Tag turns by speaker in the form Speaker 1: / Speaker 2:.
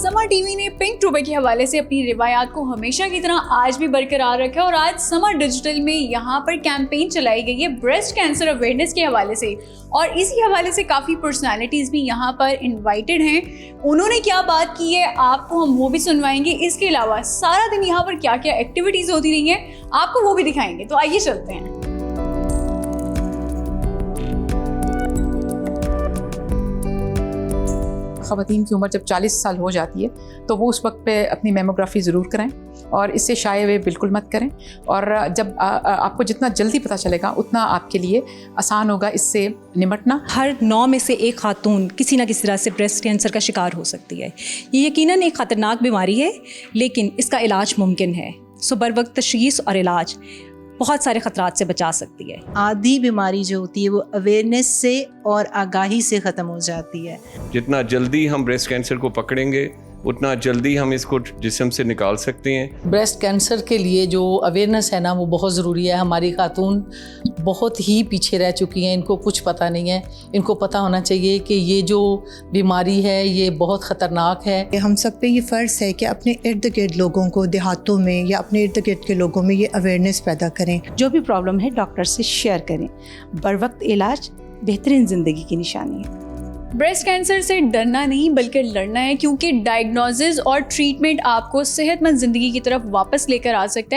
Speaker 1: समा टीवी ने पिंक टोबे के हवाले से अपनी रिवायात को हमेशा की तरह आज भी बरकरार रखा है और आज समा डिजिटल में यहाँ पर कैंपेन चलाई गई है ब्रेस्ट कैंसर अवेयरनेस के हवाले से। और इसी हवाले से काफ़ी पर्सनालिटीज़ भी यहाँ पर इनवाइटेड हैं। उन्होंने क्या बात की है आपको हम वो भी सुनवाएंगे। इसके अलावा सारा दिन यहाँ पर क्या क्या एक्टिविटीज़ होती रही हैं आपको वो भी दिखाएंगे। तो आइए चलते हैं।
Speaker 2: ख़वातीन की उम्र जब 40 साल हो जाती है तो वो उस वक्त पे अपनी मेमोग्राफी ज़रूर कराएं और इससे शाये हुए बिल्कुल मत करें। और जब आपको जितना जल्दी पता चलेगा उतना आपके लिए आसान होगा इससे निपटना।
Speaker 3: हर 9 में से एक खातून किसी न किसी तरह से ब्रेस्ट कैंसर का शिकार हो सकती है। ये यकीनन एक ख़तरनाक बीमारी है लेकिन इसका इलाज मुमकिन है। सो बर वक्त तशख़ीस और इलाज बहुत सारे ख़तरात से बचा सकती है।
Speaker 4: आधी बीमारी जो होती है वो अवेयरनेस से और आगाही से ख़त्म हो जाती है।
Speaker 5: जितना जल्दी हम ब्रेस्ट कैंसर को पकड़ेंगे उतना जल्दी हम इसको जिस्म से निकाल सकते हैं।
Speaker 6: ब्रेस्ट कैंसर के लिए जो अवेयरनेस है ना वो बहुत ज़रूरी है। हमारी खातून बहुत ही पीछे रह चुकी हैं, इनको कुछ पता नहीं है। इनको पता होना चाहिए कि ये जो बीमारी है ये बहुत ख़तरनाक है।
Speaker 7: हम सब पे ये फ़र्ज़ है कि अपने इर्द गिर्द लोगों को, देहातों में या अपने इर्द गिर्द के लोगों में ये अवेयरनेस पैदा करें।
Speaker 8: जो भी प्रॉब्लम है डॉक्टर से शेयर करें। बर वक्त इलाज बेहतरीन ज़िंदगी की निशानी है।
Speaker 1: ब्रेस्ट कैंसर से डरना नहीं बल्कि लड़ना है, क्योंकि डायग्नोसिस और ट्रीटमेंट आपको सेहतमंद ज़िंदगी की तरफ वापस लेकर आ सकता है।